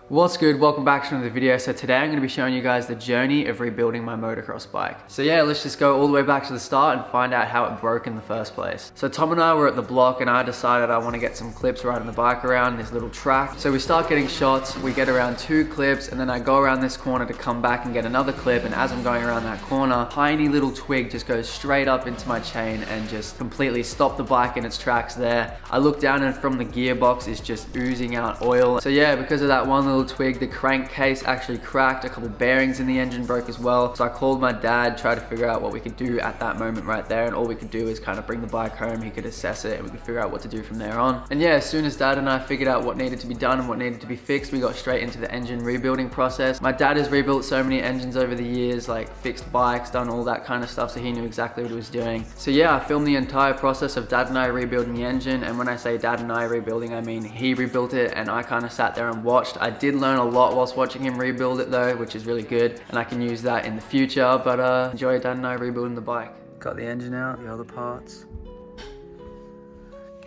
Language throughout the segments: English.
What's good? Welcome back to another video. So today I'm going to be showing you guys the journey of rebuilding my motocross bike. So yeah, let's just go all the way back to the start and find out how it broke in the first place. So Tom and I were at the block and I decided I want to get some clips riding the bike around this little track. So we start getting shots, we get around 2 clips, and then I go around this corner to come back and get another clip, and as I'm going around that corner, tiny little twig just goes straight up into my chain and just completely stopped the bike in its tracks there. I look down and from the gearbox is just oozing out oil. So yeah, because of that one little twig, the crankcase actually cracked, a couple bearings in the engine broke as well. So I called my dad, tried to figure out what we could do at that moment right there, and all we could do is kind of bring the bike home. He could assess it and we could figure out what to do from there on. And yeah, as soon as dad and I figured out what needed to be done and what needed to be fixed, we got straight into the engine rebuilding process. My dad has rebuilt so many engines over the years, like fixed bikes, done all that kind of stuff, so he knew exactly what he was doing. So yeah, I filmed the entire process of dad and I rebuilding the engine, and when I say dad and I rebuilding, I mean he rebuilt it and I kind of sat there and watched. I did learn a lot whilst watching him rebuild it though, which is really good, and I can use that in the future. But enjoy dad and I rebuilding the bike. Got the engine out, the other parts.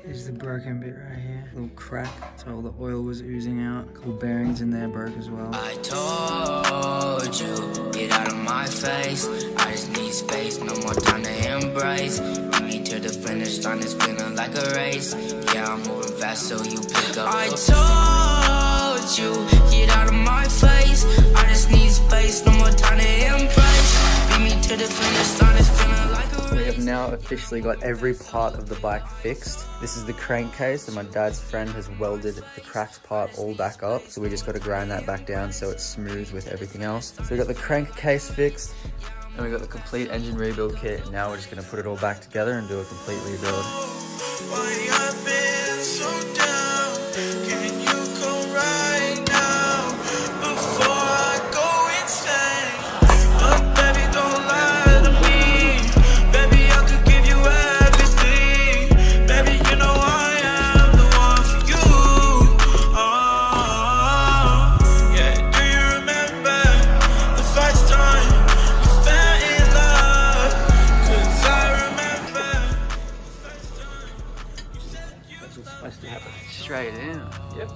Here's the broken bit right here, little crack, so all the oil was oozing out. A couple bearings in there broke as well. I told you, get out of my face. I just need space, no more time to embrace. Bring me to the finish line, it's feeling like a race. Yeah, I'm moving fast, so you pick up. I told you, get out of my face. I just need space, no more time to embrace. Bring me to the finish line, it's feeling like a race. We have now officially got every part of the bike fixed. This is the crankcase, and my dad's friend has welded the cracked part all back up. So we just got to grind that back down so it's smooth with everything else. So we got the crankcase fixed, and we got the complete engine rebuild kit. Now we're just going to put it all back together and do a complete rebuild. Straight in. Yep.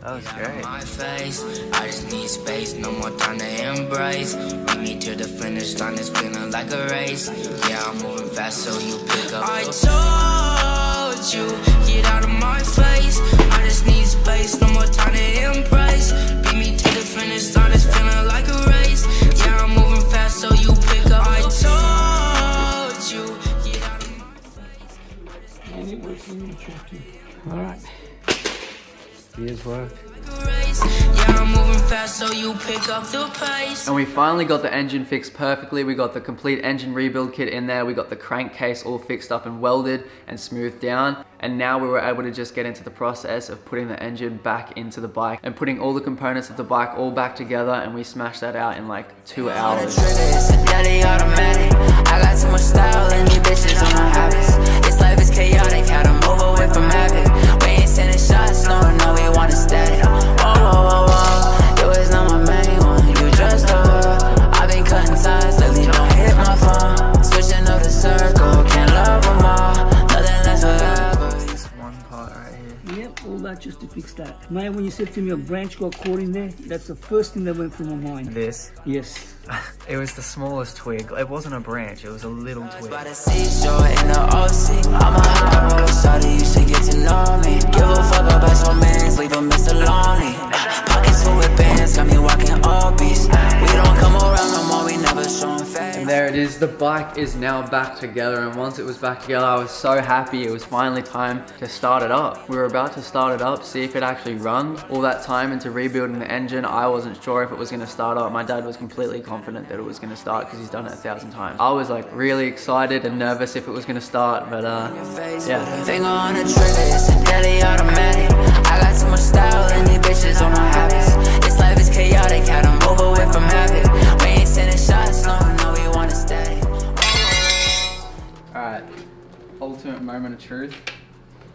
That was great. My face, I just need space, no more time to embrace. Bring me to the finish line, it's feeling like a race. Yeah, I'm moving fast, so you pick up. I told you, get out of my face. I just need space, no more time to embrace. Bring me to the finish line, it's feeling like a race. Yeah, I'm moving fast, so you pick up. I told you, get out of my face. Alright. Years work. Yeah, I'm moving fast, so you pick up the pace. And we finally got the engine fixed perfectly. We got the complete engine rebuild kit in there. We got the crankcase all fixed up and welded and smoothed down. And now we were able to just get into the process of putting the engine back into the bike and putting all the components of the bike all back together, and we smashed that out in like 2 hours. I got too much style and these bitches on my habits. This life is chaotic, had to move away from habit. We ain't sending shots, no, we want to static. Whoa, you is not my main one, you just I've been cutting ties, lately don't hit my phone. Switching up the circle, can't love them all. Nothing less forever. This one part right here. Yep, all that just to fix that. Man, when you said to me a branch got caught in there, that's the first thing that went through my mind. This? Yes. It was the smallest twig. It wasn't a branch, it was a little twig. By the seashore in the OC, I'm a high roller shawty, you should get to know me. Give a fuck about your mans, leave them Mr. Lonely. Pockets full with bands, got me walking obese. We don't come around no more, we never showing face. And there it is, the bike is now back together, and once it was back together, I was so happy. It was finally time to start it up. We were about to start it up, see if it actually runs. All that time into rebuilding the engine, I wasn't sure if it was going to start up. My dad was completely confident that it was going to start because he's done it 1,000 times. I was like really excited and nervous if it was going to start, but yeah. Finger on the trigger, it's a deadly automatic. I got too much style and these bitches on my habits. This life is chaotic, had to move away from habit. We ain't sending shots, no, we want to stay. Alright, ultimate moment of truth.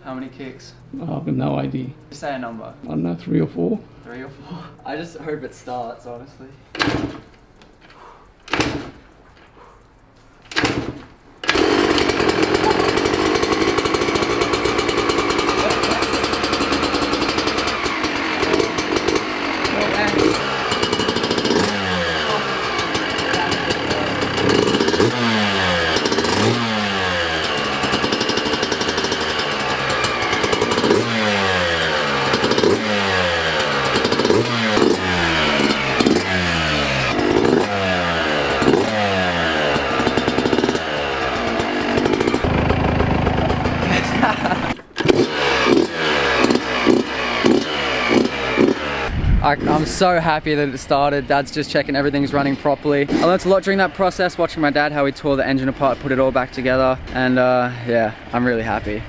How many kicks? I have no idea. Just say a number. I don't know, 3 or 4. 3 or 4? I just hope it starts, honestly. I'm so happy that it started. Dad's just checking everything's running properly. I learned a lot during that process, watching my dad, how he tore the engine apart, put it all back together. And yeah, I'm really happy.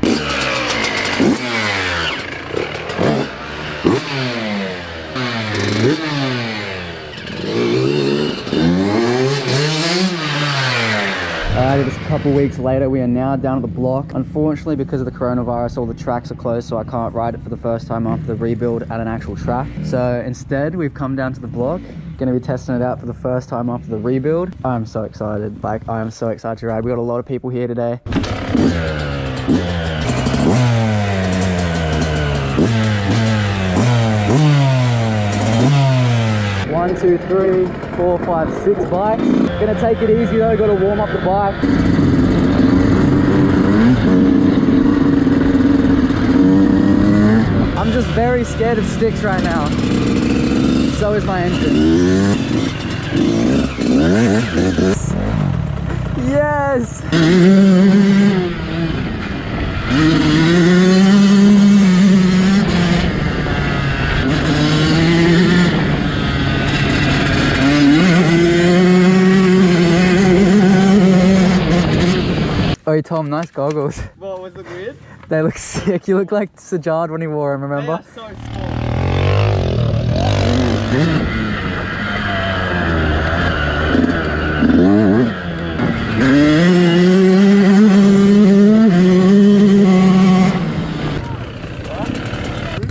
Alrighty, just a couple weeks later, we are now down at the block. Unfortunately, because of the coronavirus, all the tracks are closed, so I can't ride it for the first time after the rebuild at an actual track. So instead, we've come down to the block. Gonna be testing it out for the first time after the rebuild. I'm so excited. Like, I am so excited to ride. We got a lot of people here today. 1, 2, 3, 4, 5, 6 bikes. Gonna take it easy though, gotta warm up the bike. I'm just very scared of sticks right now. So is my engine. Yes! Oh, Tom, nice goggles. What, was it weird? They look sick. You look like Sajad when he wore them, remember? They are so small.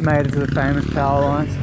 Made it to the famous power lines.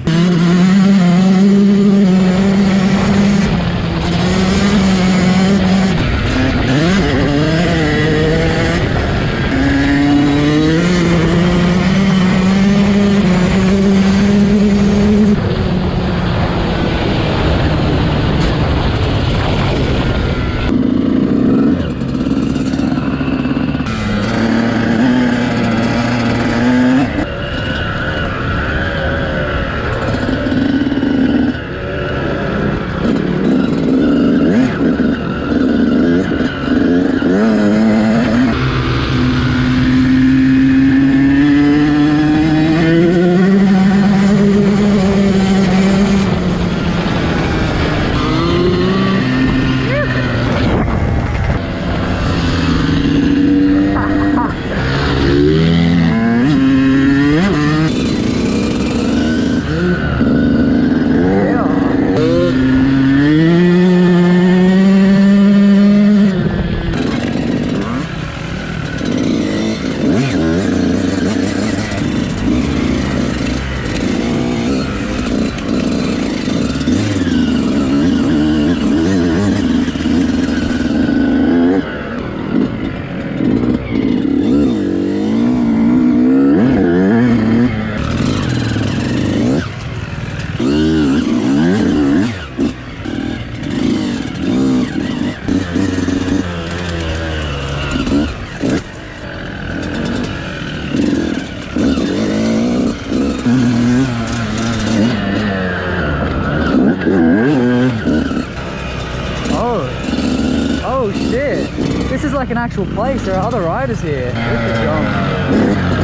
Oh shit, this is like an actual place. There are other riders here. Look at John.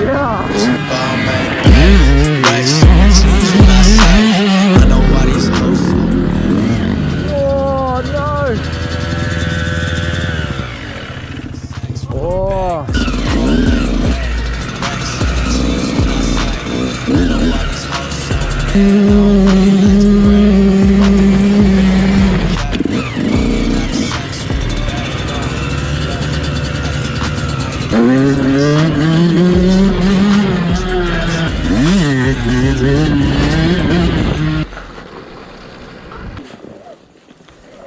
Yeah. Oh no. Oh.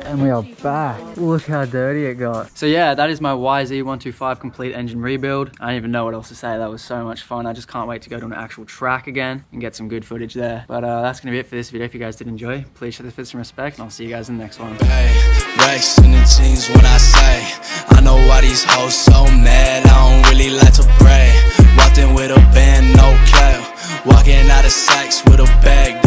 And we are back. Look how dirty it got. So yeah, that is my YZ125 complete engine rebuild. I don't even know what else to say. That was so much fun. I just can't wait to go to an actual track again and get some good footage there. But that's gonna be it for this video. If you guys did enjoy, please show this with some respect, and I'll see you guys in the next one. Hey, Rex in the jeans when I say, I know why these hoes so mad. I don't really like to pray. Walked in with a band, no cap. Walking out of Saks with a bag.